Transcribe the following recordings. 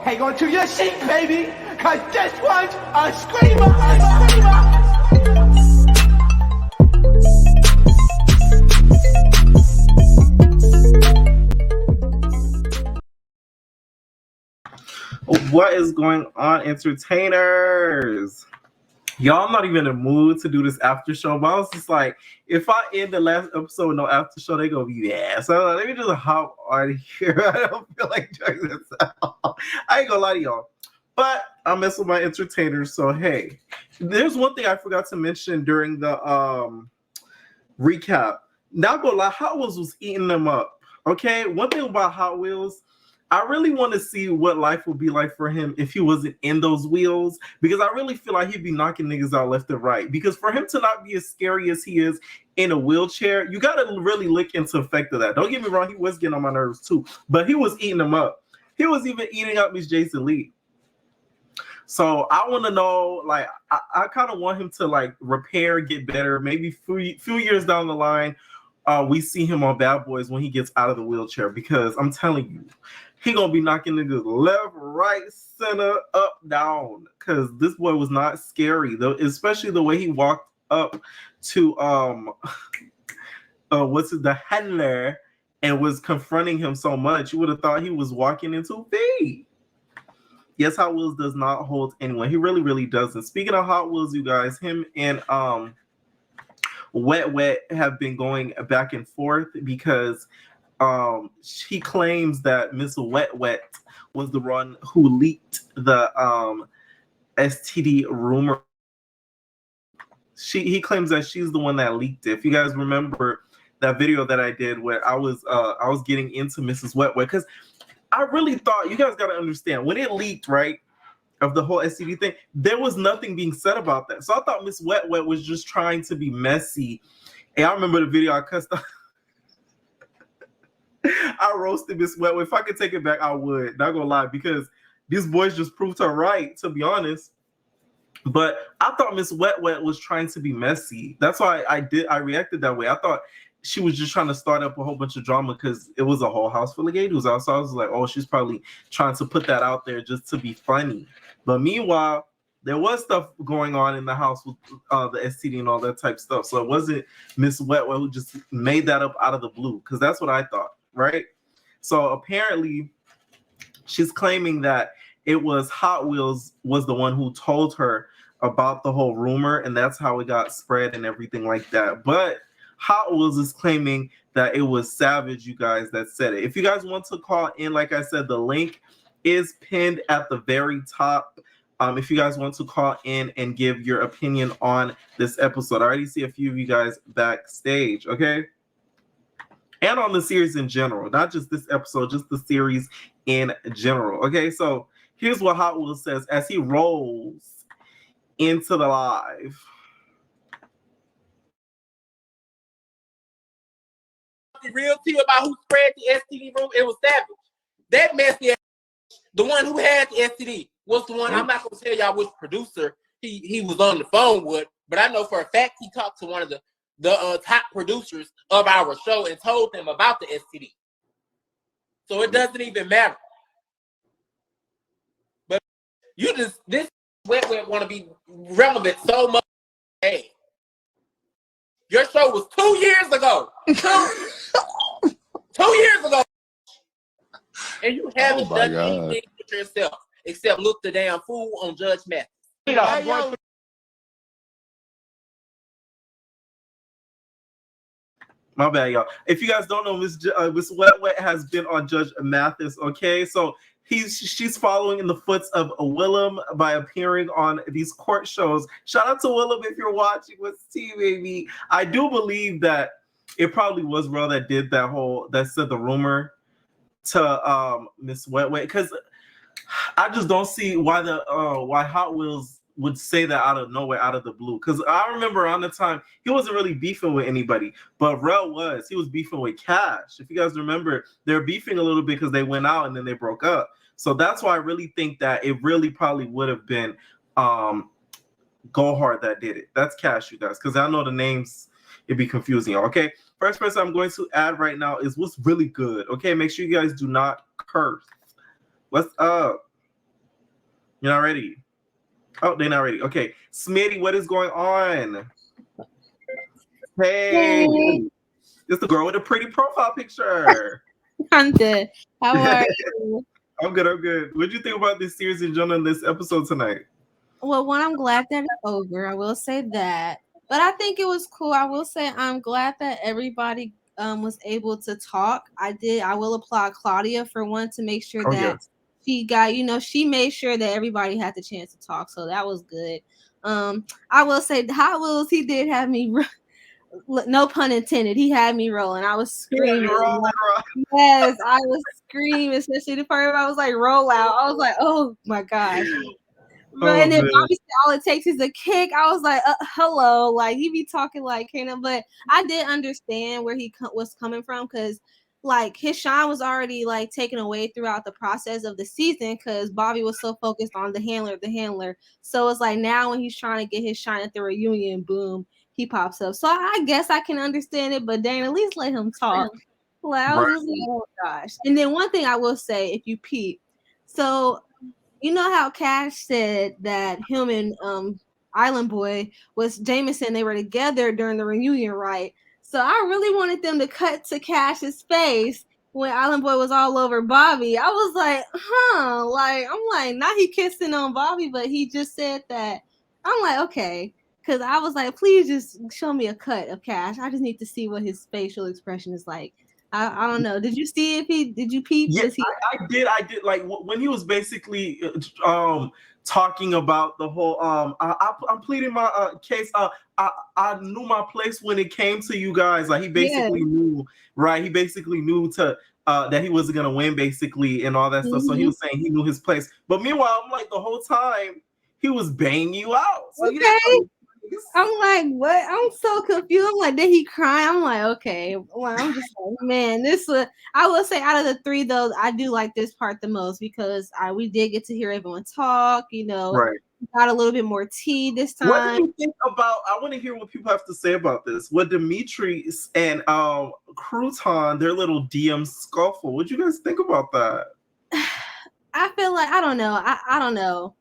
hang on to your seat, baby, cause this one's a screamer. What is going on, entertainers? Y'all, I'm not even in the mood to do this after show, but I was just like, if I end the last episode with no after show, they gonna be yeah. So let me just hop on here. I don't feel like doing this out. I ain't gonna lie to y'all, but I mess with my entertainers. So hey, there's one thing I forgot to mention during the recap. Not gonna lie, Hot Wheels was eating them up. Okay, one thing about Hot Wheels, I really want to see what life would be like for him if he wasn't in those wheels, because I really feel like he'd be knocking niggas out left and right. Because for him to not be as scary as he is in a wheelchair, you got to really look into the effect of that. Don't get me wrong, he was getting on my nerves too, but he was eating them up. He was even eating up Miss Jason Lee. So I want to know, like, I kind of want him to like repair, get better. Maybe few years down the line, we see him on Bad Boys when he gets out of the wheelchair, because I'm telling you, he gonna be knocking niggas left, right, center, up, down. Cause this boy was not scary, though, especially the way he walked up to the handler and was confronting him so much. You would have thought he was walking into feet. Yes, Hot Wheels does not hold anyone. He really, really doesn't. Speaking of Hot Wheels, you guys, him and Wet Wet have been going back and forth because he claims that Miss Wet Wet was the one who leaked the STD rumor. He claims that she's the one that leaked it. If you guys remember that video that I did where I was getting into Mrs. Wet Wet, because I really thought, you guys got to understand, when it leaked, right, of the whole STD thing, there was nothing being said about that. So I thought Miss Wet Wet was just trying to be messy. And I remember the video I cussed out. I roasted Miss Wet Wet. If I could take it back, I would. Not gonna lie, because these boys just proved her right, to be honest. But I thought Miss Wet Wet was trying to be messy. That's why I reacted that way. I thought she was just trying to start up a whole bunch of drama because it was a whole house full of gay dudes. So I was like, oh, she's probably trying to put that out there just to be funny. But meanwhile, there was stuff going on in the house with the STD and all that type stuff. So it wasn't Miss Wet Wet who just made that up out of the blue, because that's what I thought, right? So apparently she's claiming that it was Hot Wheels was the one who told her about the whole rumor, and that's how it got spread and everything like that. But Hot Wheels is claiming that it was Savage, you guys, that said it. If you guys want to call in, like I said, the link is pinned at the very top. If you guys want to call in and give your opinion on this episode. I already see a few of you guys backstage, okay? And on the series in general, not just this episode, just the series in general, okay? So here's what Hot Wheels says as he rolls into the live. The real tea about who spread the STD rumor, it was Savage. That messy ass, the one who had the STD, was the one. I'm not gonna tell y'all which producer he was on the phone with, but I know for a fact he talked to one of the top producers of our show and told them about the STD. So it doesn't even matter. But this Wet want to be relevant so much. Hey, your show was 2 years ago. 2 years ago. And you haven't done anything with yourself except look the damn fool on Judge Mathis. My bad, y'all. If you guys don't know, Miss Wet Wet has been on Judge Mathis, okay? So she's following in the foots of Willem by appearing on these court shows. Shout out to Willem if you're watching. What's tea, baby? I do believe that it probably was Ro that did that said the rumor to Miss Wet Wet, because I just don't see why why Hot Wheels would say that out of nowhere, out of the blue. Because I remember around the time he wasn't really beefing with anybody, but Rel was. He was beefing with Cash. If you guys remember, they're beefing a little bit because they went out and then they broke up. So that's why I really think that it really probably would have been Go Hard that did it. That's Cash, you guys, because I know the names, it'd be confusing. Okay, first person I'm going to add right now is What's Really Good. Okay, make sure you guys do not curse. What's up? You're not ready. Oh, they're not ready. Okay, Smitty, what is going on? Hey, Hey, it's the girl with the pretty profile picture. I'm good. How are you? I'm good. I'm good. What do you think about this series in general, this episode tonight? Well, one, I'm glad that it's over. I will say that. But I think it was cool. I will say I'm glad that everybody was able to talk. I will applaud Claudia for one to make sure Oh that yes. she got, she made sure that everybody had the chance to talk. So that was good. I will say the Hot Wheels, he did have me no pun intended. He had me rolling. I was Yeah, screaming. you're all right. Yes, I was screaming, especially the part where I was like, roll out. I was like, oh my gosh. Right, Oh and then man. Bobby said all it takes is a kick. I was like, hello, like he be talking like Kana, but I did understand where he was coming from because like his shine was already like taken away throughout the process of the season because Bobby was so focused on the handler. So it's like now when he's trying to get his shine at the reunion, boom, he pops up. So I guess I can understand it, but dang, at least let him talk. Like I was Right. just like, oh gosh. And then one thing I will say, if you peep, so you know how Cash said that him and Island Boy was Jameson, they were together during the reunion, right? So I really wanted them to cut to Cash's face when Island Boy was all over Bobby. I was like, like I'm like, not he kissing on Bobby, but he just said that. I'm like, okay. Cause I was like, please just show me a cut of Cash. I just need to see what his facial expression is like. I don't know. Did you see if did you peep? Yeah, Was he I did. I did. Like when he was basically talking about the whole I'm pleading my case. I knew my place when it came to you guys. Like he yeah. basically knew, right? He basically knew to that he wasn't gonna win, basically, and all that stuff. So he Mhm. was saying he knew his place. But meanwhile, I'm like the whole time he was banging you out. So you didn't Okay. know. I'm like, what? I'm so confused. I'm like, did he cry? I'm like, okay. Well, I'm just like, man, this was. I will say, out of the three, though, I do like this part the most because we did get to hear everyone talk. Right. Got a little bit more tea this What do time. you think about? I want to hear what people have to say about this. What Demetrius and Crouton, their little DM scuffle. What do you guys think about that? I feel like I don't know. I don't know.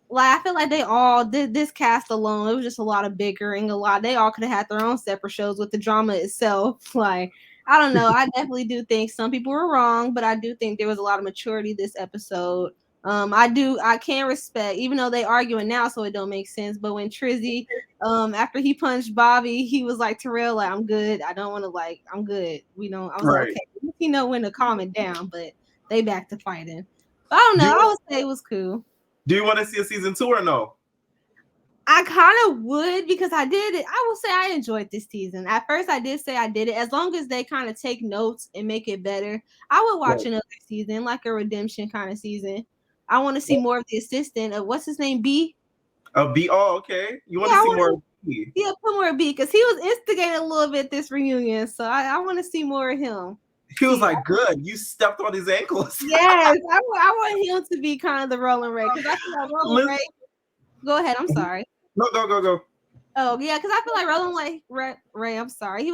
Like I feel like they all did this cast alone. It was just a lot of bickering, a lot. They all could have had their own separate shows with the drama itself. Like I don't know. I definitely do think some people were wrong, but I do think there was a lot of maturity this episode. I can respect, even though they arguing now, so it don't make sense. But when Trizzy, after he punched Bobby, he was like Terrell, like I'm good. I don't want to I'm good. We don't. I was like, Right. okay, he know when to calm it down, but they back to fighting. But I don't Do know. I you, would say it was cool. do you want to see a season 2 or no? I kind of would because I did it. I will say I enjoyed this season. At first, I did say I did it. As long as they kind of take notes and make it better, I would watch Right. another season, like a redemption kind of season. I want to see more of the assistant of what's his name, B. B. Oh, okay. You want Yeah, to I see want more to. of B? Yeah, put more B because he was instigating a little bit this reunion. So I want to see more of him. He was See, like, "Good, you stepped on his ankles." yes, I want him to be kind of the Rolling Ray because I feel like Rolling Listen, Ray. Go ahead. I'm sorry. no, go. Oh yeah, because I feel like Rolling Ray. I'm sorry. He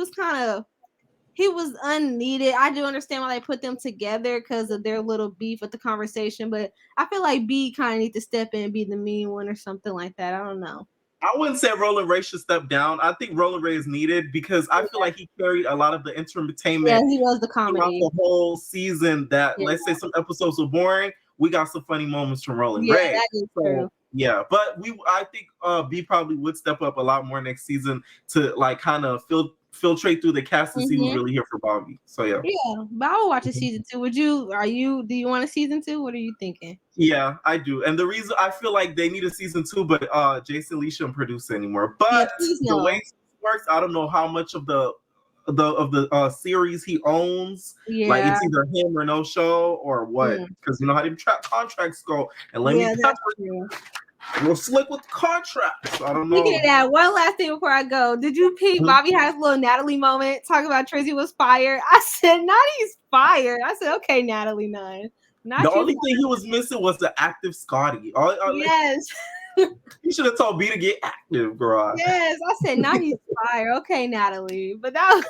was unneeded. I do understand why they put them together because of their little beef with the conversation, but I feel like B kind of need to step in and be the mean one or something like that. I don't know. I wouldn't say Roland Ray should step down. I think Roland Ray is needed because I feel like he carried a lot of the Yeah, entertainment he was the throughout comedy. the whole season. That Yeah, let's say some episodes were boring, we got some funny moments from Roland yeah, Ray. that is So true. yeah, but I think B probably would step up a lot more next season to like kind of filtrate through the cast and see who's Hmm. really here for Bobby. So yeah. Yeah, but I will watch a season two. Do you want a season two? What are you thinking? Yeah, I do. And the reason I feel like they need a season 2, but Jason Lee shouldn't produce anymore. Yeah, But please the way no. it works, I don't know how much of the series he owns. Like Yeah, it's either him or no show or what. mm, Because you know how them contracts go. And let me yeah, pepper that's true. real slick with contracts. I don't Speaking of know. that, one last thing before I go. Did you peep Mhm. Bobby has a little Natalie moment talking about Trizzy was fired? I said, Natalie's fired. I said, okay, Natalie Nunn. The Not you. only thing he was missing was the active Scotty. Yes. He should have told B to get active, girl. Yes. I said, now he's fired. Okay, Natalie. But that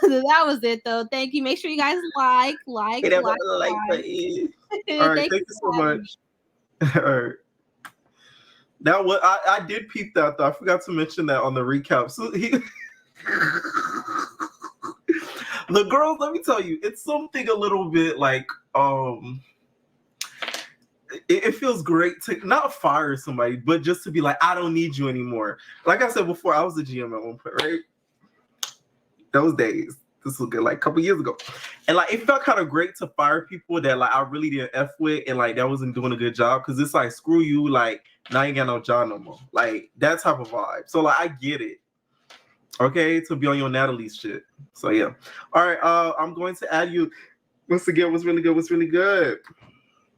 was it though. Thank you. Make sure you guys like. Hey, that Like. like button. All right, Thank thank you you so for having me. much. All right. That was I did peep that though. I forgot to mention that on the recap. So the girls, let me tell you, it's something a little bit like it feels great to not fire somebody, but just to be like, I don't need you anymore. Like I said before, I was a GM at one point, right? Those days. This was good, like a couple years ago. And like it felt kind of great to fire people that like I really didn't F with and like that wasn't doing a good job. Cause it's like screw you, like now you ain't got no job no more. Like that type of vibe. So like I get it. Okay, to be on your Natalie's shit. So yeah. All right, I'm going to add you once again. What's really good? What's really good?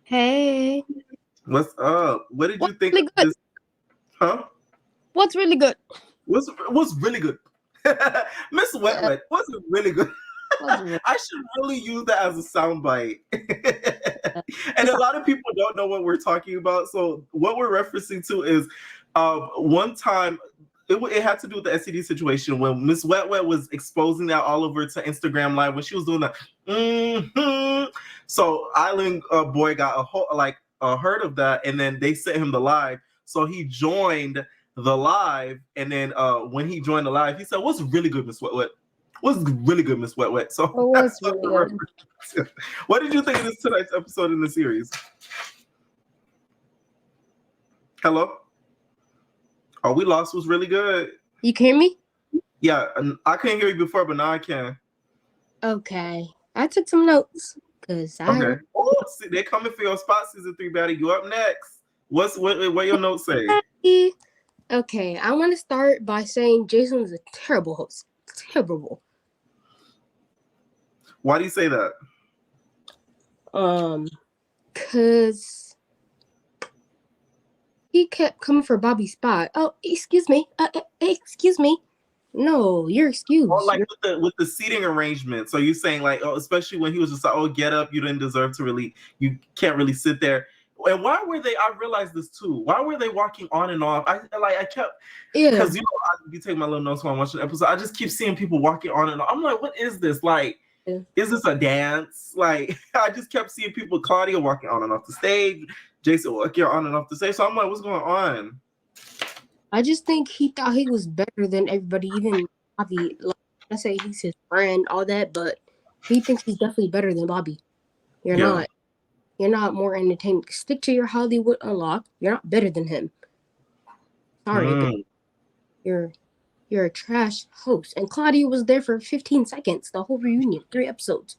Hey. What's up? What did you think really of good? this? Huh? What's really good? What's really good? Miss Wet Wet, what's really good? I should really use that as a soundbite. And a lot of people don't know what we're talking about. So what we're referencing to is one time it had to do with the STD situation when Miss Wet Wet was exposing that all over to Instagram Live when she was doing that. So Island Boy got a heard of that, and then they sent him the live. So he joined the live, and then when he joined the live, he said, "What's really good, Miss Wet Wet? What's really good, Miss Wet Wet?" So What's really good? what did you think of this tonight's episode in the series? Hello? Oh, we lost. Was really good. You can hear me? Yeah, I couldn't hear you before, but now I can. Okay. I took some notes because Okay. Oh, see, they're coming for your spot, season 3, baddie. You up next? What your notes say? Okay, I want to start by saying Jason was a terrible host. Terrible. Why do you say that? Cause he kept coming for Bobby's spot. Oh, excuse me. Excuse me. No, you're excused. Oh, like with the seating arrangement. So you're saying like, oh, especially when he was just like, oh, get up, you didn't deserve to really, you can't really sit there. And why were they? I realized this too. Why were they walking on and off? I kept, because you know I be taking my little notes while I'm watching the episode. I just keep seeing people walking on and off. I'm like, what is this? Like, is this a dance? Like, I just kept seeing people. Claudia walking on and off the stage. Jason walking on and off the stage. So I'm like, what's going on? I just think he thought he was better than everybody, even Bobby. Like, I say he's his friend, all that, but he thinks he's definitely better than Bobby. You're not. You're not more entertaining. Stick to your Hollywood unlock. You're not better than him. Sorry, but you're a trash host. And Claudia was there for 15 seconds, the whole reunion, 3 episodes.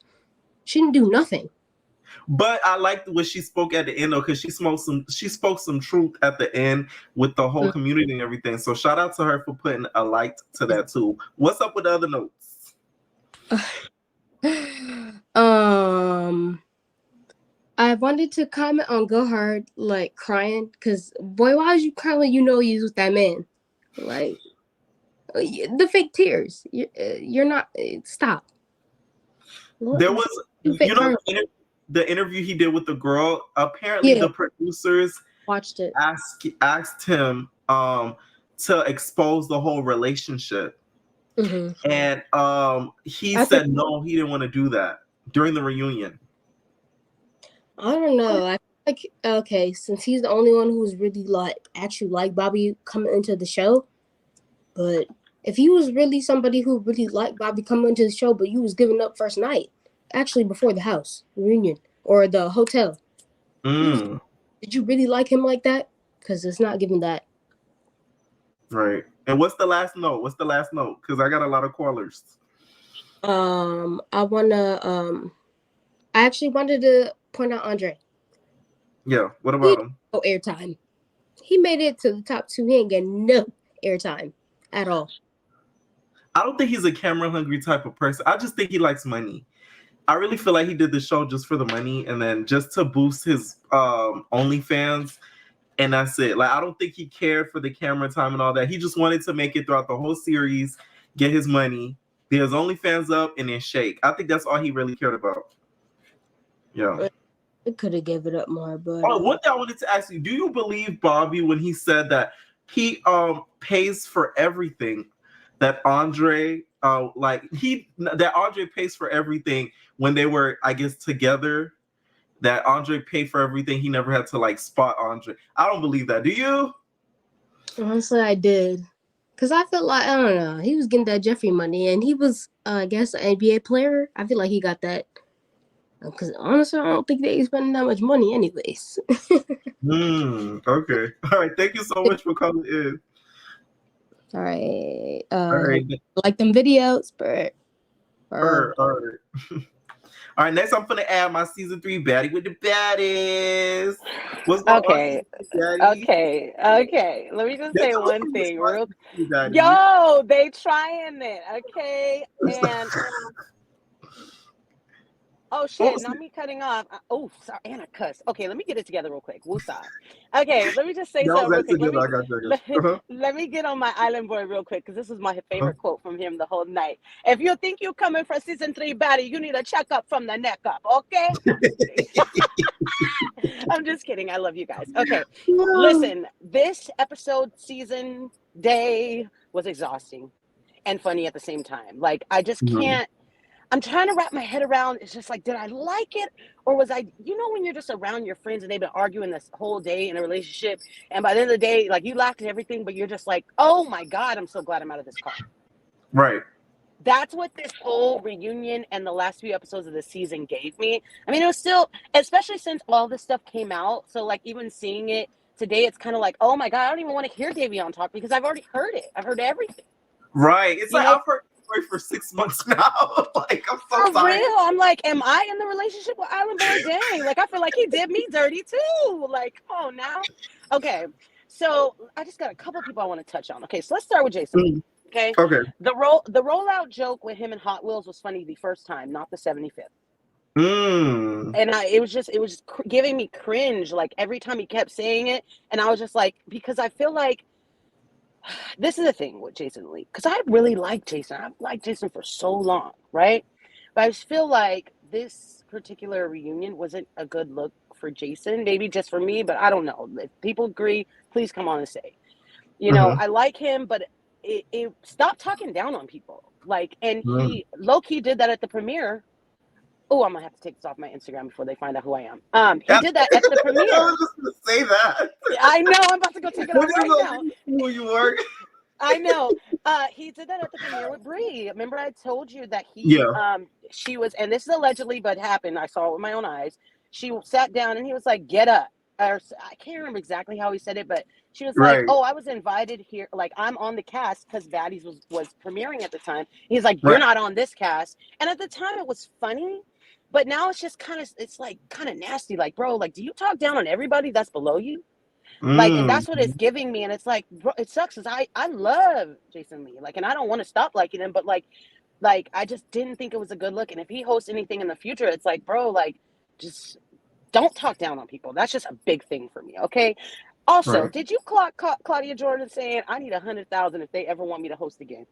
She didn't do nothing. But I liked what she spoke at the end though, because she spoke some truth at the end with the whole community and everything. So shout out to her for putting a light to that too. What's up with the other notes? I wanted to comment on Go Hard, like crying, because boy, why was you crying when you know you was with that man? Like the fake tears. You're not. Stop. There was, the interview he did with the girl. Apparently, the producers watched it. Asked him to expose the whole relationship, and he said no, he didn't want to do that during the reunion. I don't know. I feel like, okay, since he's the only one who's really actually like Bobby coming into the show, but if he was really somebody who really liked Bobby coming into the show, but you was giving up first night, actually before the house reunion or the hotel, did you really like him like that? Because it's not giving that. Right. And what's the last note? Because I got a lot of callers. I actually wanted to point out Andre. Yeah, what about him? No airtime. He made it to the top 2. He ain't getting no airtime at all. I don't think he's a camera hungry type of person. I just think he likes money. I really feel like he did the show just for the money and then just to boost his OnlyFans, and that's it. Like I don't think he cared for the camera time and all that. He just wanted to make it throughout the whole series, get his money, get his OnlyFans up, and then shake. I think that's all he really cared about. Yeah. It could have gave it up more, but one thing I wanted to ask you: do you believe Bobby when he said that he pays for everything? That Andre Andre pays for everything when they were, I guess, together. That Andre paid for everything. He never had to like spot Andre. I don't believe that. Do you? Honestly, I did. Because I felt like, I don't know, he was getting that Jeffrey money, and he was, I guess, an NBA player. I feel like he got that. Because honestly, I don't think they spending that much money anyways. Okay. All right. Thank you so much for coming in. All right. All right. Like them videos, but All right. All right. Next, I'm gonna add my season 3 baddie with the baddies. What's going Okay. on, baddie? Okay. Let me just They say can look one from the thing spot, real. baddie. Yo, they trying it. Okay. And oh shit, not me cutting off. Oh, sorry, and I cuss. Okay, let me get it together real quick. Woosah. Okay, let me just say That was something real quick. actually good. I got you. Let me get on my island boy real quick because this is my favorite quote from him the whole night. If you think you're coming for season 3 baddie, you need a checkup from the neck up. Okay. I'm just kidding. I love you guys. Okay. Listen, this episode, season, day was exhausting and funny at the same time. Like, I just can't. I'm trying to wrap my head around. It's just like, did I like it? Or was I, when you're just around your friends and they've been arguing this whole day in a relationship. And by the end of the day, like you laughed at everything, but you're just like, oh my God, I'm so glad I'm out of this car. Right. That's what this whole reunion and the last few episodes of the season gave me. I mean, it was still, especially since all this stuff came out. So like even seeing it today, it's kind of like, oh my God, I don't even want to hear Davion talk because I've already heard it. I've heard everything. Right. It's I've heard for 6 months now. Like I'm so for real. I'm like, am I in the relationship with Island Boy? Dang, like I feel like he did me dirty too. Like, come on now. Okay, so I just got a couple people I want to touch on. Okay, so let's start with Jason. Okay. The rollout joke with him and Hot Wheels was funny the first time, not the 75th. And it was just giving me cringe. Like every time he kept saying it, and I was just like, because I feel like. This is the thing with Jason Lee, because I really like Jason. I've liked Jason for so long, right? But I just feel like this particular reunion wasn't a good look for Jason. Maybe just for me, but I don't know. If people agree, please come on and say. I like him, but it stop talking down on people. Like, and he low-key did that at the premiere. Oh, I'm gonna have to take this off my Instagram before they find out who I am. He did that at the premiere. I was just gonna say that. I know. I'm about to go take it off right now. Who you are? I know. He did that at the premiere with Bree. Remember, I told you that she was, and this is allegedly, but happened. I saw it with my own eyes. She sat down and he was like, "Get up." Or I can't remember exactly how he said it, but she was like, "Oh, I was invited here. Like, I'm on the cast because Baddies was premiering at the time." He's like, "You're not on this cast." And at the time, it was funny. But now it's just kind of nasty. Like, bro, like, do you talk down on everybody that's below you? Like, and that's what it's giving me. And it's like, bro, it sucks because I love Jason Lee. Like, and I don't want to stop liking him, but like I just didn't think it was a good look. And if he hosts anything in the future, it's like, bro, like, just don't talk down on people. That's just a big thing for me. Okay. Also, did you clock Claudia Jordan saying I need 100,000 if they ever want me to host again?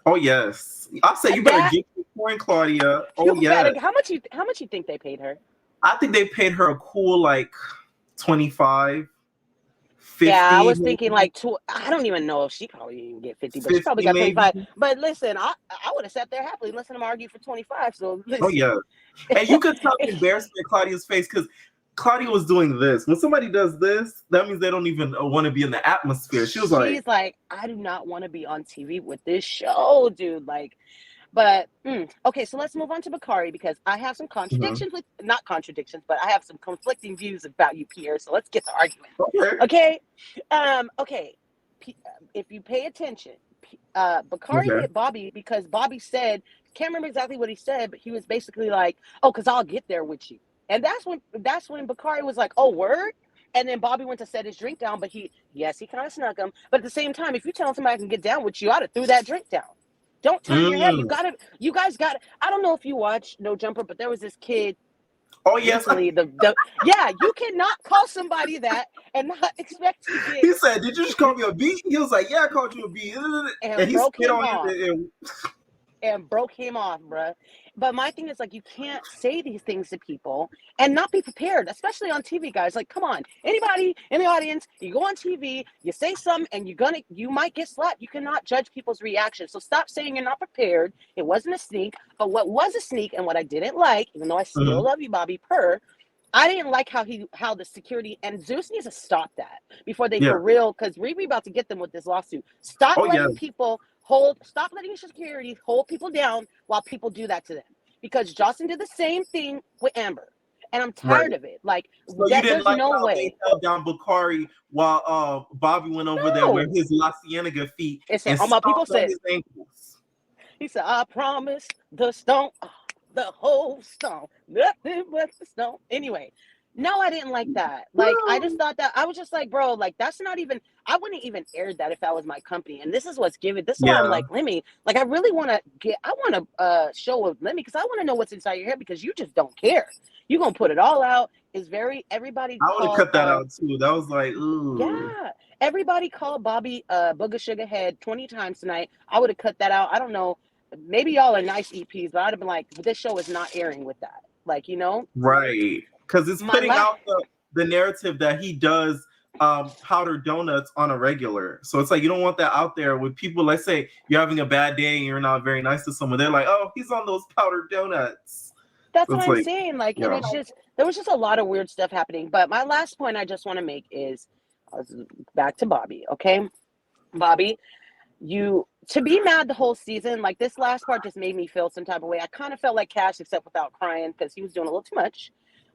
Oh yes, I say you better get your point, Claudia. Oh yeah. How much you think they paid her? I think they paid her a cool like 25. 50, yeah, I was thinking like I don't even know if she probably didn't even get 50, but she probably got 25. Maybe. But listen, I would have sat there happily and listened to them argue for 25. So listen. Oh yeah, and you could tell the embarrassment in Claudia's face because Claudia was doing this. When somebody does this, that means they don't even want to be in the atmosphere. She's like, I do not want to be on TV with this show, dude. Like, but okay, so let's move on to Bakari because I have some contradictions not contradictions, but I have some conflicting views about you, Pierre. So let's get to arguing. Okay. If you pay attention, Bakari hit Bobby because Bobby said, can't remember exactly what he said, but he was basically like, "Oh, because I'll get there with you." And that's when Bakari was like, "Oh, word." And then Bobby went to set his drink down, but he kind of snuck him. But at the same time, if you tell somebody I can get down with you, I'd have threw that drink down. Don't turn your head. You guys got it. I don't know if you watch No Jumper, but there was this kid. Oh yes. Recently, you cannot call somebody that and not expect to get. He said, "Did you just call me a B?" He was like, "Yeah, I called you a B." And he spit on him and broke him off, bruh. But my thing is like, you can't say these things to people and not be prepared, especially on TV, guys. Like, come on, anybody in the audience, you go on TV, you say something, and you might get slapped. You cannot judge people's reactions. So stop saying you're not prepared. It wasn't a sneak, but what was a sneak and what I didn't like, even though I still love you, Bobby Purr, I didn't like how the security, and Zeus needs to stop that before they Yeah. for real, because Riri about to get them with this lawsuit. Stop Oh, yeah. letting security hold people down while people do that to them. Because Jocelyn did the same thing with Amber. And I'm tired Right. of it. Like So you that, didn't there's like no how they way. held down Bakari while Bobby went over there with No. his La Cienega feet It said, and all my people stomped on said, his ankles. he said, I promise the stone, the whole stone, nothing but the stone. Anyway, no, I didn't like that. Like, I just thought that, I was just like, bro, like, that's not even, I wouldn't even air that if that was my company. And this is what's given. This is why I'm Yeah. like, Lemmy, like, I really want to show of Lemmy, because I want to know what's inside your head, because you just don't care. You're going to put it all out. It's very, everybody I would have called, cut that out too. That was like, ooh. yeah. Everybody called Bobby Booger Sugar Head 20 times tonight. I would have cut that out. I don't know. Maybe y'all are nice EPs, but I'd have been like, this show is not airing with that. Like, you know? Right. Because it's putting out the narrative that he does powdered donuts on a regular. So it's like you don't want that out there with people. Let's say you're having a bad day and you're not very nice to someone. They're like, oh, he's on those powdered donuts. That's So what it's I'm like, saying. Like, yeah. and it's just, there was just a lot of weird stuff happening. But my last point I just want to make is back to Bobby, okay? Bobby, to be mad the whole season, like this last part just made me feel some type of way. I kind of felt like Cash, except without crying, because he was doing a little too much.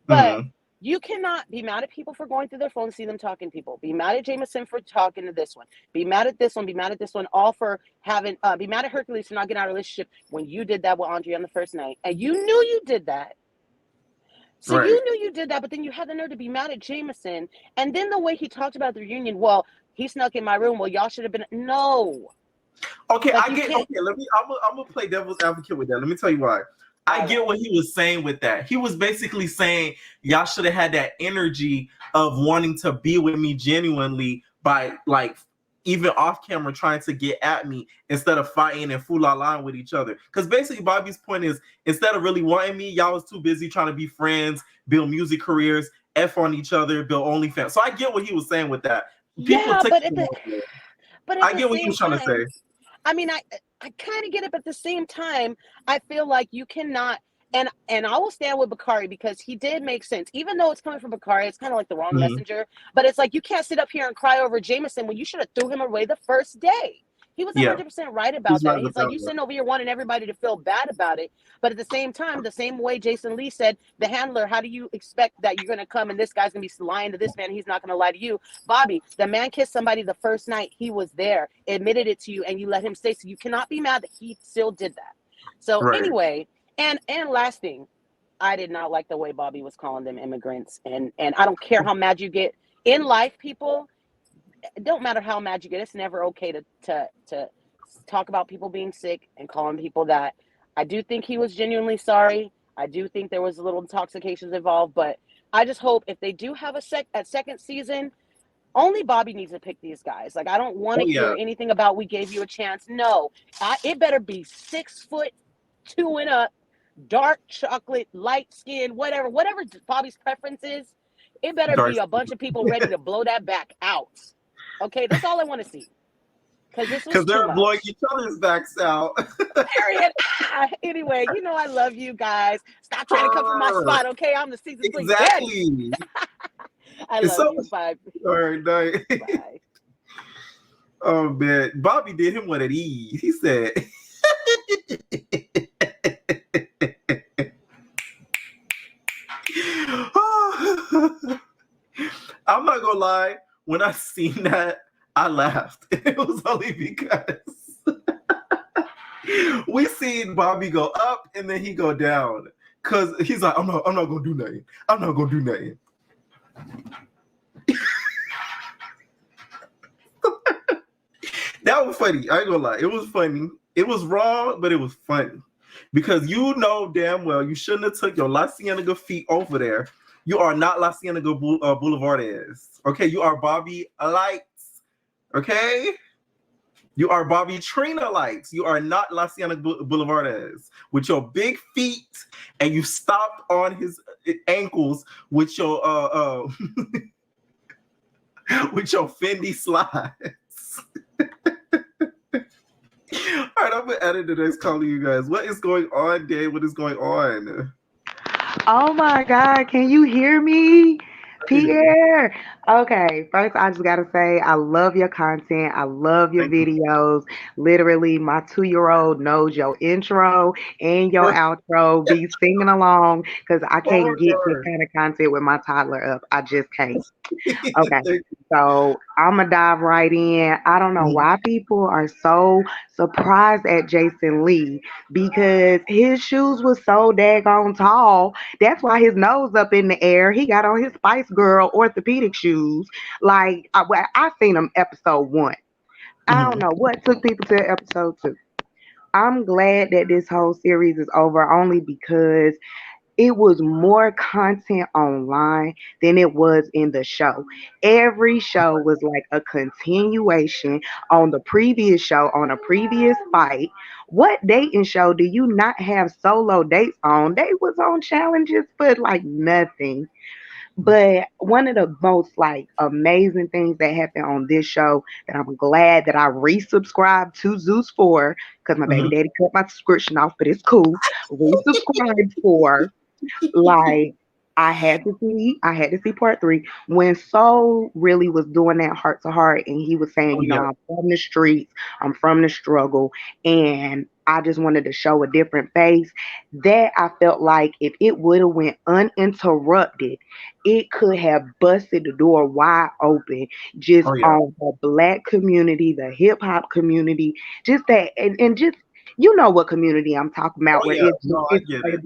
But you cannot be mad at people for going through their phone and see them talking to people. Be mad at Jameson for talking to this one. Be mad at this one. Be mad at this one. All for having, be mad at Hercules for not getting out of a relationship when you did that with Andre on the first night. And you knew you did that. So Right. you knew you did that, but then you had the nerve to be mad at Jameson. And then the way he talked about the reunion, well, he snuck in my room. Well, y'all should have been, no. Okay, Like, I get. Okay, I'm gonna play devil's advocate with that. Let me tell you why. I get what he was saying with that. He was basically saying y'all should have had that energy of wanting to be with me genuinely by like even off camera trying to get at me instead of fighting and fool-la-la with each other. Because basically Bobby's point is instead of really wanting me, y'all was too busy trying to be friends, build music careers, F on each other, build OnlyFans. So I get what he was saying with that. Yeah, but at the I get what he was trying to say. I mean, I kind of get it, but at the same time, I feel like you cannot, and I will stand with Bakari because he did make sense. Even though it's coming from Bakari, it's kind of like the wrong messenger. But it's like you can't sit up here and cry over Jameson when you should have threw him away the first day. He was 100% right about that. He's like, you sitting over here wanting everybody to feel bad about it. But at the same time, the same way Jason Lee said, the handler, how do you expect that you're going to come and this guy's going to be lying to this man? He's not going to lie to you. Bobby, the man kissed somebody the first night. He was there, admitted it to you, and you let him stay. So you cannot be mad that he still did that. So anyway, and last thing, I did not like the way Bobby was calling them immigrants. And I don't care how mad you get in life, people. It don't matter how mad you get. It's never okay to talk about people being sick and calling people that. I do think he was genuinely sorry. I do think there was a little intoxications involved, but I just hope if they do have a second season, only Bobby needs to pick these guys. Like, I don't want to hear anything about we gave you a chance. No, it better be 6'2" and up, dark chocolate, light skin, whatever Bobby's preference is. It better be a bunch of people ready to blow that back out. Okay, that's all I want to see. Because they're blowing each other's backs out. Period. Anyway, you know I love you guys. Stop trying to come from my spot, okay? I'm the season 3 Exactly. I love you. Bye. All right, night. Bye. Oh man, Bobby did him one at ease. He said, I'm not gonna lie, when I seen that, I laughed. It was only because we seen Bobby go up and then he go down. Cause he's like, I'm not gonna do nothing. I'm not gonna do nothing. That was funny. I ain't gonna lie. It was funny. It was wrong, but it was funny. Because you know damn well you shouldn't have took your La Cienega feet over there. You are not La Cienega Boulevardes. Okay, you are Bobby Lights. Okay? You are Bobby Trina Lights. You are not La Cienega Boulevardes. With your big feet, and you stopped on his ankles with your with your Fendi slides. All right, I'm gonna edit the next call to you guys. What is going on, Dave? What is going on? Oh my God, can you hear me? Pierre. Okay, first I just gotta say I love your content. I love your Thank you. videos. Literally, my 2-year-old knows your intro and your outro. Be singing along because I Oh can't get this my kind of content with my toddler up. I just can't. God. Okay, Thank so I'm gonna dive right in. I don't know you. why people are so surprised at Jason Lee because his shoes was so daggone tall. That's why his nose up in the air. He got on his Spice Girl orthopedic shoes. Like I seen him episode 1. I don't Mhm. know what took people to episode 2. I'm glad that this whole series is over only because it was more content online than it was in the show. Every show was like a continuation on the previous show, on a previous fight. What dating show do you not have solo dates on? They was on challenges, but like nothing. But one of the most like amazing things that happened on this show that I'm glad that I resubscribed to Zeus for, because my baby Mhm. daddy cut my subscription off, but it's cool. Resubscribed for, like, I had to see part 3 when Soul really was doing that heart to heart and he was saying, Oh yeah. I'm from the streets, I'm from the struggle, and I just wanted to show a different face. That I felt like if it would have went uninterrupted, it could have busted the door wide open just Oh yeah. on the black community, the hip hop community, just that and just you know what community I'm talking about Oh where yeah. it's just No, I it's get it.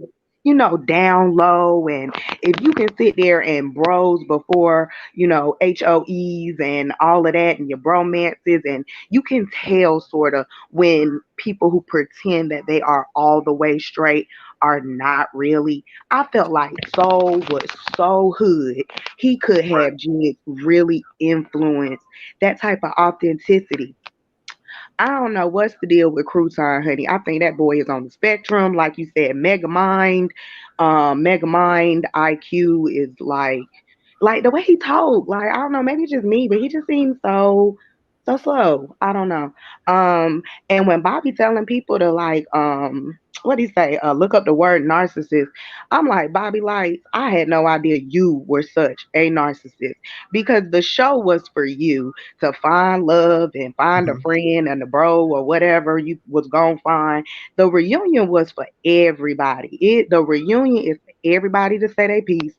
down low. And if you can sit there and bros before, HOEs and all of that and your bromances, and you can tell sort of when people who pretend that they are all the way straight are not really. I felt like Soul was so hood. He could have just really influenced that type of authenticity. I don't know what's the deal with Crouton, honey. I think that boy is on the spectrum. Like you said, Megamind IQ is like the way he talk. Like I don't know, maybe it's just me, but he just seems so slow. I don't know. And when Bobby telling people to like what do you say? Look up the word narcissist. I'm like, Bobby Lights, I had no idea you were such a narcissist because the show was for you to find love and find a Mhm. friend and a bro or whatever you was gonna find. The reunion was for everybody. The reunion is for everybody to say their piece.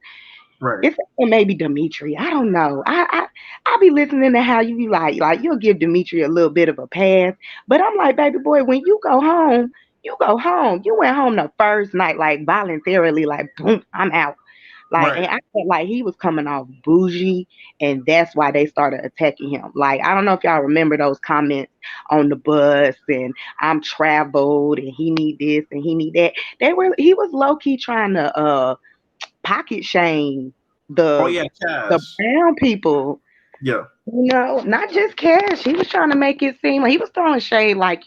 Right. It's maybe Dimitri. I don't know. I be listening to how you be like you'll give Dimitri a little bit of a pass, but I'm like, baby boy, when you go home, you go home. You went home the first night, like voluntarily, like boom, I'm out. Like, and Right. I felt like he was coming off bougie, and that's why they started attacking him. Like, I don't know if y'all remember those comments on the bus, and I'm traveled, and he need this and he need that. He was low key trying to pocket shame Oh the yeah. the Cash. brown people. Yeah. Not just Cash. He was trying to make it seem like he was throwing shade, like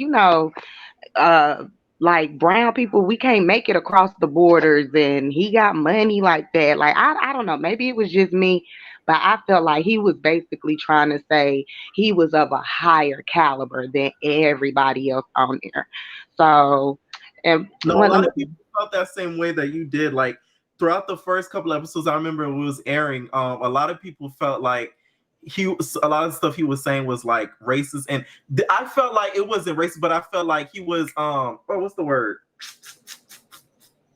uh, like brown people, we can't make it across the borders, and he got money like that. Like I don't know. Maybe it was just me, but I felt like he was basically trying to say he was of a higher caliber than everybody else on there. So, and No, a let lot me. of people felt that same way that you did. Like throughout the first couple episodes, I remember when it was airing. A lot of people felt like a lot of stuff he was saying was like racist, and I felt like it wasn't racist, but I felt like he was oh, what's the word?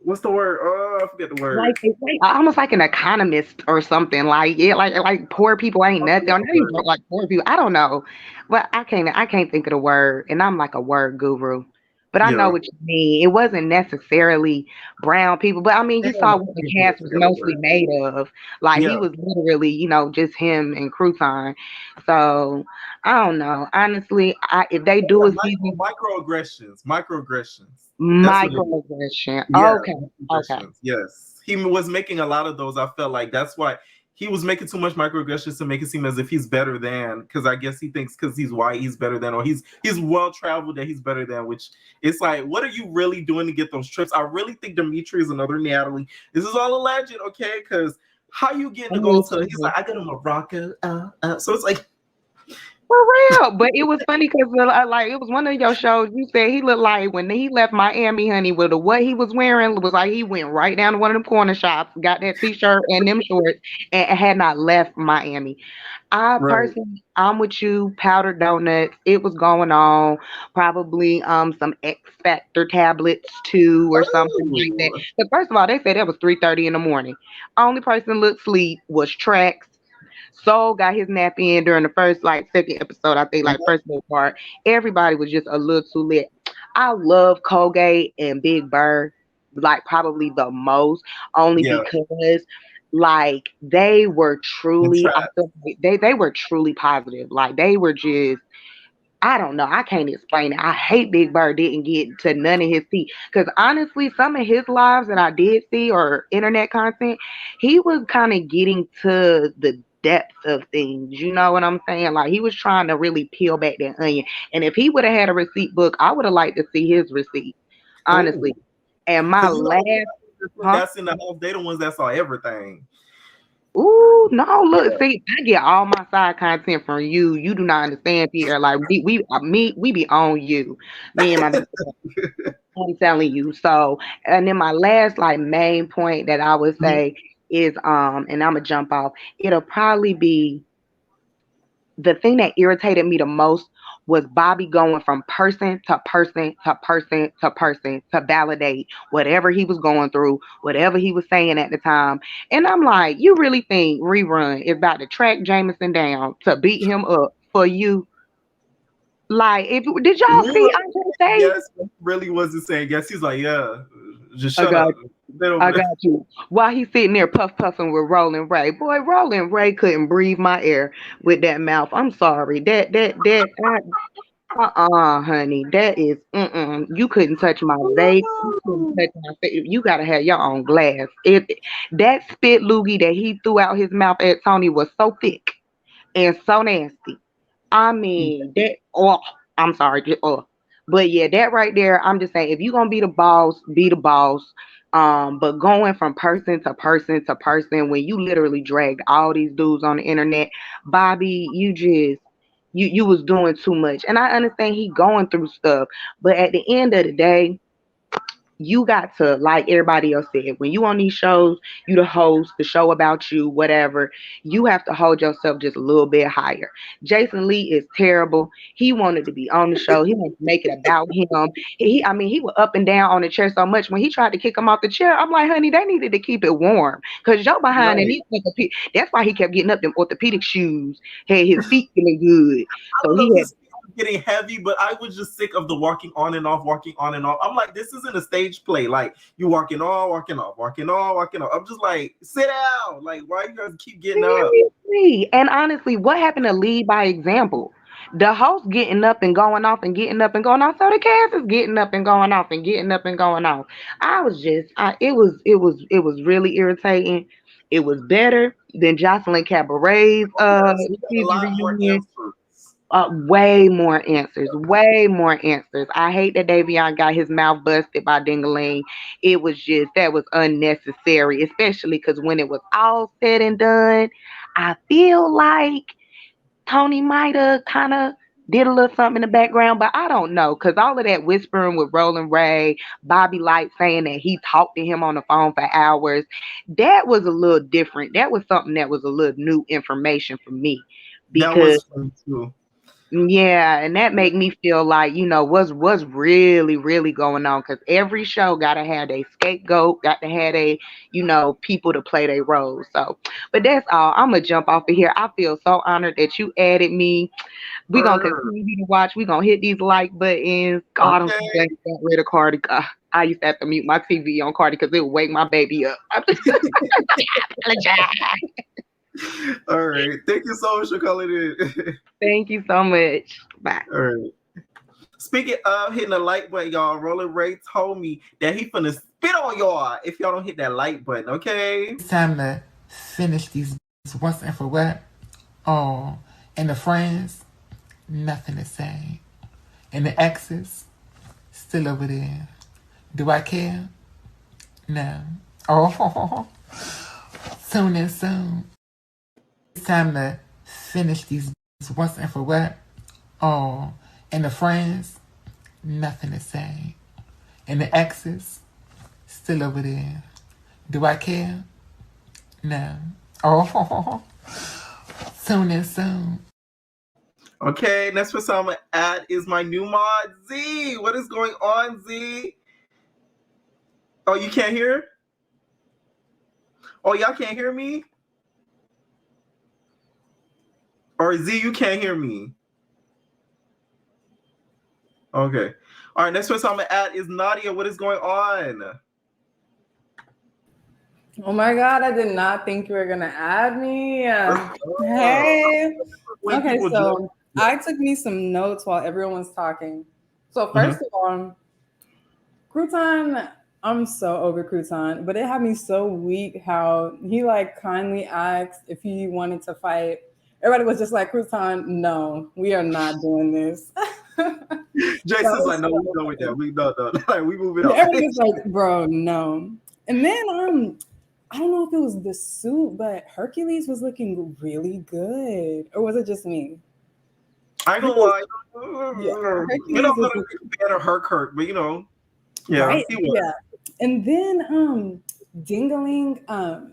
What's the word? Oh, I forget the word. Like almost like an economist or something. Like yeah, like poor people ain't I nothing. forget I know the you word. don't like poor people. I don't know, but I can't think of the word, and I'm like a word guru. But I know Yeah. what you mean. It wasn't necessarily brown people, but I mean, you Damn, saw I what the can't cast was forget the mostly word. made of. Like he Yeah. was literally, just him and Crouton. So I don't know. Honestly, if they do a season, Microaggressions. Microaggressions. That's what it is. microaggression. Yeah, Okay, okay. microaggressions. Yes, he was making a lot of those. I felt like that's why he was making too much microaggressions to make it seem as if he's better than. Because I guess he thinks because he's white, he's better than, or he's well traveled that he's better than. Which it's like, what are you really doing to get those trips? I really think Dimitri is another Natalie. This is all a legend, okay? Because how you getting I to go mean, to? He's like, I got a Morocco. So it's like For real. But it was funny because like it was one of your shows. You said he looked like when he left Miami, honey, with what he was wearing was like he went right down to one of them corner shops, got that t-shirt and them shorts, and had not left Miami. I Right. personally, I'm with you. Powdered donuts. It was going on. Probably some X Factor tablets too, or something like that. Oh, But first of all, they said that was 3:30 in the morning. Only person looked sleep was Trax. Soul got his nap in during the first, like, second episode, I think, like, first little part. Everybody was just a little too lit. I love Colgate and Big Bird, like, probably the most, only yeah. because, like, they were And truly, I trap. feel like they were truly positive. Like, they were just, I don't know. I can't explain it. I hate Big Bird didn't get to none of his tea. Because honestly, some of his lives that I did see or internet content, he was kind of getting to the depth of things. You know what I'm saying? Like he was trying to really peel back that onion. And if he would have had a receipt book, I would have liked to see his receipt. Oh, Honestly. And my because you know last, huh? that's in the house. They the ones that saw everything. Ooh, no, look, Yeah. see, I get all my side content from you. You do not understand, Pierre. Like we be on you. Me and my I'm telling you. So, and then my last like main point that I would Mhm. say is and I'm gonna jump off. It'll probably be the thing that irritated me the most was Bobby going from person to person to person to person to validate whatever he was going through, whatever he was saying at the time. And I'm like, you really think Rerun is about to track Jameson down to beat him up for you? Like, if did y'all We see were Andre's saying face? yes, but really wasn't saying yes. He's like, yeah, just I shut got up. Sit over I there. got you. While he's sitting there puffing with Rolling Ray, boy, Rolling Ray couldn't breathe my air with that mouth. I'm sorry. Honey, that is, you couldn't touch my vape. You couldn't touch my face. You gotta have your own glass. That spit loogie that he threw out his mouth at Tony was so thick and so nasty. I mean, that, oh, I'm sorry, oh. But yeah, that right there, I'm just saying, if you're gonna be the boss, be the boss. But going from person to person to person, when you literally dragged all these dudes on the internet, Bobby, you was doing too much. And I understand he going through stuff, but at the end of the day, you got to, like everybody else said, when you on these shows, you the host, the show about you, whatever, you have to hold yourself just a little bit higher. Jason Lee is terrible. He wanted to be on the show. He wanted to make it about him. I mean, he was up and down on the chair so much. When he tried to kick him off the chair, I'm like, honey, they needed to keep it warm because you're behind and Right. these that's why he kept getting up them orthopedic shoes, had his feet feeling good. I So don't know he if had, his feet were getting heavy, but I was just sick of the walking on and off, walking on and off. I'm like, this isn't a stage play. Like you walking on, walking off, walking on, walking off. I'm just like, sit down. Like, why you guys keep getting up? seriously. And honestly, what happened to lead by example? The host getting up and going off and getting up and going off. So the cast is getting up and going off and getting up and going off. It was really irritating. It was better than Jocelyn Cabaret's Oh, yes, we got a season lot more reunion. answers. Way more answers. Way more answers. I hate that Davion got his mouth busted by Dingaling. It was just that was unnecessary, especially because when it was all said and done, I feel like Tony might have kind of did a little something in the background, but I don't know because all of that whispering with Roland Ray, Bobby Light saying that he talked to him on the phone for hours, that was a little different. That was something that was a little new information for me That because was fun too. yeah, and that make me feel like, what's really, really going on. Cause every show gotta have a scapegoat, got to have people to play their roles. So, but that's all. I'm gonna jump off of here. I feel so honored that you added me. We gonna Purr. continue to watch. We gonna hit these like buttons. God, I'm so Okay. glad you got rid of Cardi. I used to have to mute my TV on Cardi because it would wake my baby up. I apologize. All right. Thank you so much for calling in. Thank you so much. Bye. All right. Speaking of hitting the like button, y'all, Roland Ray told me that he finna spit on y'all if y'all don't hit that like button, okay? It's time to finish these once and for what. Oh, and the friends, nothing to say. And the exes, still over there. Do I care? No. Oh, soon and soon. It's time to finish these once and for what? Oh, and the friends, nothing to say. And the exes, still over there. Do I care? No. Oh, soon and soon. Okay, next person I'm gonna add is my new mod, Z. What is going on, Z? Oh, you can't hear? Oh, y'all can't hear me? Or Z, you can't hear me? Okay. All right, next person I'm gonna add is Nadia. What is going on? Oh my God, I did not think you were going to add me. Let's go. Hey. When Okay, people so join- I took me some notes while everyone was talking. So Mm-hmm. first of all, Crouton, I'm so over Crouton, but it had me so weak how he like kindly asked if he wanted to fight. Everybody was just like, Crouton, no, we are not doing this. Jason's like, no, we go with that. We no. Like, we move it on. Everybody was like, bro, no. And then I don't know if it was the suit, but Hercules was looking really good. Or was it just me? I ain't gonna lie. Yeah. You know, I'm not a big fan of Kirk, but you know, yeah, Right? he was. Yeah. And then Dingling,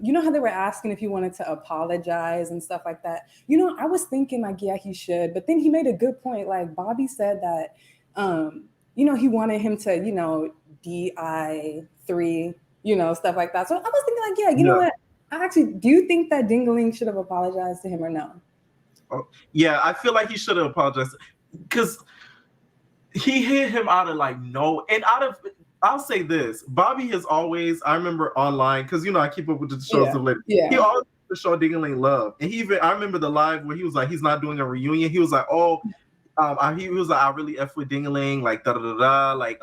you know how they were asking if he wanted to apologize and stuff like that. You know, I was thinking like, yeah, he should, but then he made a good point. Like Bobby said that you know, he wanted him to, you know, DI3, you know, stuff like that. So I was thinking like, yeah, you know what? I actually do you think that Dingling should have apologized to him or no? Oh, yeah, I feel like he should have apologized because he hit him out of like no, and out of I'll say this: Bobby has always. I remember online because you know I keep up with the shows of late. Yeah. He always showed Dingling love, and he even I remember the live where he was like he's not doing a reunion. He was like, oh, he was like I really f with Dingling, like da da da da, like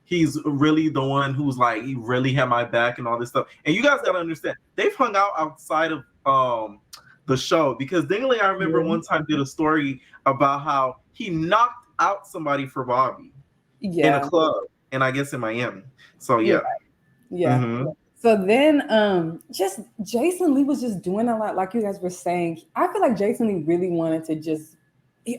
he's really the one who's like he really had my back and all this stuff. And you guys gotta understand, they've hung out outside of the show because Dingling, I remember one time did a story about how he knocked out somebody for Bobby in a club, and I guess in Miami. So yeah. Yeah. Mm-hmm. So then just Jason Lee was just doing a lot, like you guys were saying. I feel like Jason Lee really wanted to just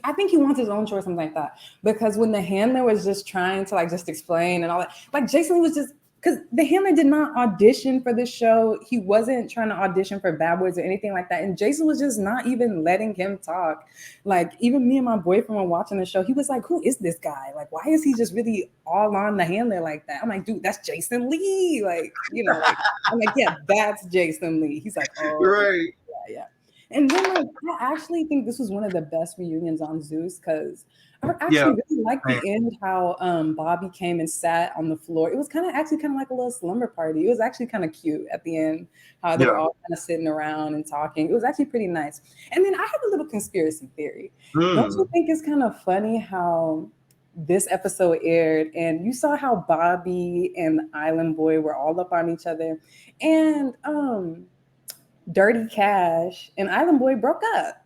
I think he wants his own show or something like that. Because when the handler was just trying to like just explain and all that, like Jason Lee was just because the handler did not audition for this show. He wasn't trying to audition for Bad Boys or anything like that. And Jason was just not even letting him talk. Like even me and my boyfriend were watching the show. He was like, who is this guy? Like, why is he just really all on the handler like that? I'm like, dude, that's Jason Lee. Like, you know, like, I'm like, yeah, that's Jason Lee. He's like, oh, right. Yeah. And then like, I actually think this was one of the best reunions on Zeus because I actually really liked the end how Bobby came and sat on the floor. It was kind of like a little slumber party. It was actually kind of cute at the end, how they were all kind of sitting around and talking. It was actually pretty nice. And then I have a little conspiracy theory. Don't you think it's kind of funny how this episode aired and you saw how Bobby and Island Boy were all up on each other and Dirty Cash and Island Boy broke up.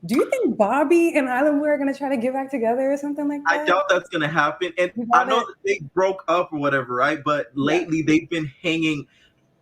Do you think Bobby and Island Boy are going to try to get back together or something like that? I doubt that's going to happen. And I know that they broke up or whatever, right? But lately they've been hanging,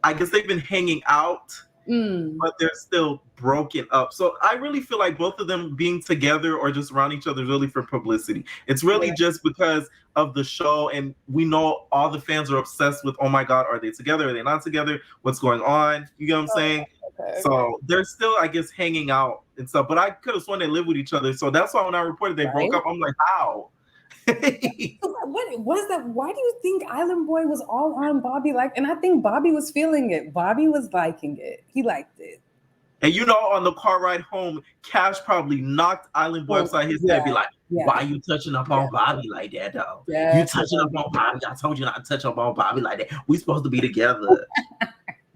I guess they've been hanging out, but they're still broken up. So I really feel like both of them being together or just around each other is really for publicity. It's really just because of the show. And we know all the fans are obsessed with, oh my God, are they together? Are they not together? What's going on? You get what I'm saying? Okay. So they're still, I guess, hanging out and stuff. But I could have sworn they live with each other. So that's why when I reported they broke up, I'm like, how? What was that? Why do you think Island Boy was all on Bobby? And I think Bobby was feeling it. Bobby was liking it. He liked it. And you know, on the car ride home, Cash probably knocked Island Boy upside his head, be like, why are you touching up on Bobby like that, though? You touching up on Bobby. I told you not to touch up on Bobby like that. We supposed to be together.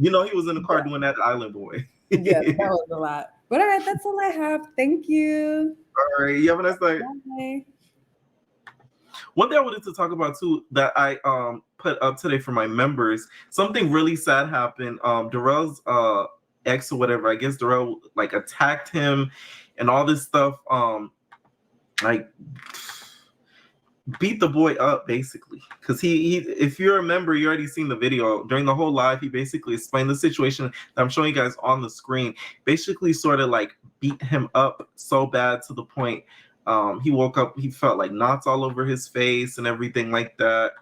You know, he was in the car doing that to Island Boy. Yeah, that was a lot. But all right, that's all I have. Thank you. All right, you have a nice night. Bye. One thing I wanted to talk about too that I put up today for my members, something really sad happened. Darrell's ex or whatever, I guess Darrell like attacked him and all this stuff. Like beat the boy up basically, because he if you remember, you already seen the video. During the whole live, he basically explained the situation that I'm showing you guys on the screen. Basically sort of like beat him up so bad to the point he woke up, he felt like knots all over his face and everything like that,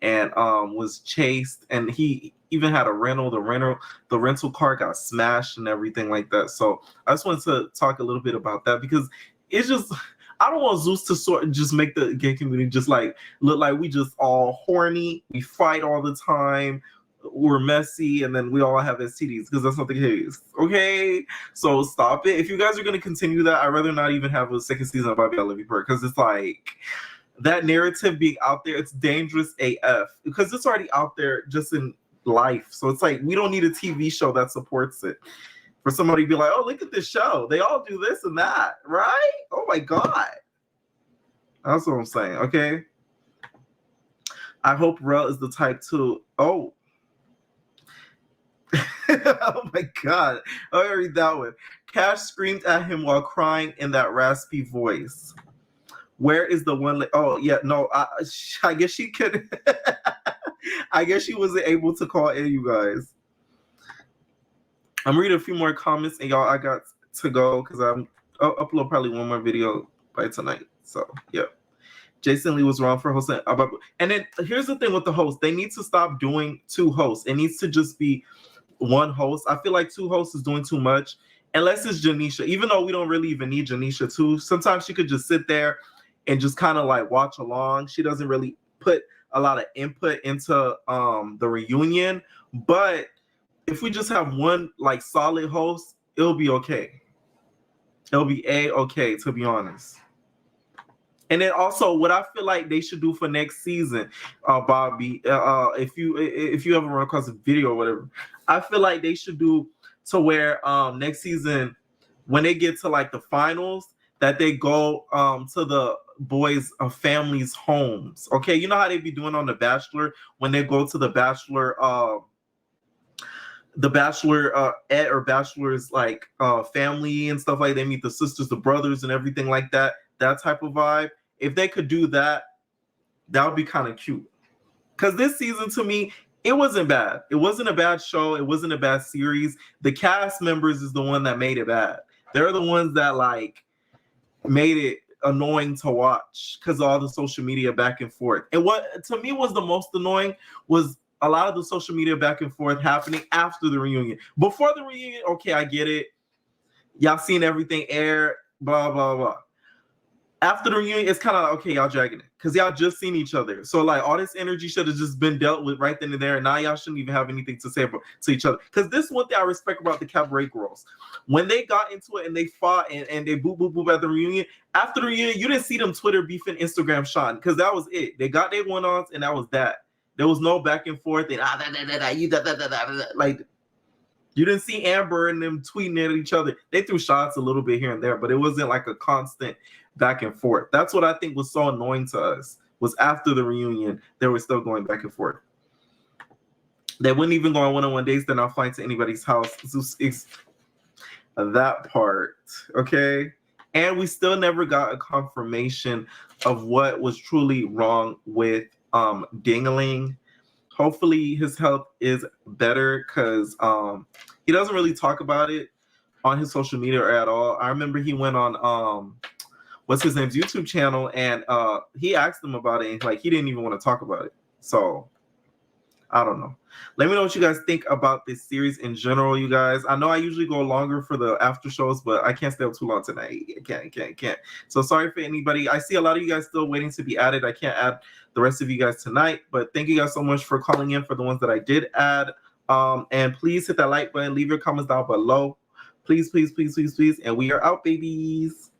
and was chased, and he even had a rental. The rental car got smashed and everything like that. So I just wanted to talk a little bit about that, because it's just, I don't want Zeus to sort of just make the gay community just like look like we just all horny, we fight all the time, we're messy, and then we all have STDs, because that's not the case. Okay, so stop it. If you guys are gonna continue that, I'd rather not even have a second season of Bobby I Love You Purr, because it's like that narrative being out there, it's dangerous AF, because it's already out there just in life. So it's like we don't need a TV show that supports it. For somebody to be like, oh, look at this show. They all do this and that, right? Oh my God. That's what I'm saying, okay? I hope Rel is the type to, oh. Oh my God. I read that one. Cash screamed at him while crying in that raspy voice. Where is the one? Oh, yeah, no, I guess she could. I guess she wasn't able to call in, you guys. I'm reading a few more comments, and y'all, I got to go because I'll upload probably one more video by tonight. So, yeah. Jason Lee was wrong for hosting. And then here's the thing with the host. They need to stop doing two hosts. It needs to just be one host. I feel like two hosts is doing too much. Unless it's Janisha. Even though we don't really even need Janisha too. Sometimes she could just sit there and just kind of like watch along. She doesn't really put a lot of input into the reunion. But if we just have one like solid host, it'll be okay. It'll be okay, to be honest. And then also, what I feel like they should do for next season, Bobby, if you ever run across a video or whatever, I feel like they should do to where next season, when they get to like the finals, that they go to the boys' families' homes. Okay, you know how they be doing on The Bachelor when they go to the Bachelor Ed or Bachelor's like family and stuff like that. They meet the sisters, the brothers, and everything like that. That type of vibe. If they could do that, that would be kind of cute. Because this season, to me, it wasn't bad. It wasn't a bad show. It wasn't a bad series. The cast members is the one that made it bad. They're the ones that like made it annoying to watch because of all the social media back and forth. And what to me was the most annoying was a lot of the social media back and forth happening after the reunion. Before the reunion, okay, I get it. Y'all seen everything air, blah, blah, blah. After the reunion, it's kind of like, okay, y'all dragging it because y'all just seen each other. So like all this energy should have just been dealt with right then and there. And now y'all shouldn't even have anything to say about to each other. Because this is one thing I respect about the Cabaret Girls. When they got into it and they fought and they boop, boop, boop at the reunion, after the reunion, you didn't see them Twitter beefing, Instagram shotting because that was it. They got their one-ons and that was that. There was no back and forth and like you didn't see Amber and them tweeting at each other. They threw shots a little bit here and there, but it wasn't like a constant back and forth. That's what I think was so annoying to us, was after the reunion, they were still going back and forth. They wouldn't even go on one-on-one dates. They're not flying to anybody's house. That part, okay? And we still never got a confirmation of what was truly wrong with Dingaling. Hopefully his health is better because he doesn't really talk about it on his social media or at all. I remember he went on what's his name's YouTube channel and he asked him about it and like he didn't even want to talk about it. So I don't know. Let me know what you guys think about this series in general, you guys. I know I usually go longer for the after shows, but I can't stay up too long tonight. I can't. So sorry for anybody. I see a lot of you guys still waiting to be added. I can't add the rest of you guys tonight, but thank you guys so much for calling in for the ones that I did add. And please hit that like button. Leave your comments down below. Please, please, please, please, please. And we are out, babies.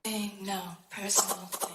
Ain't no personal thing.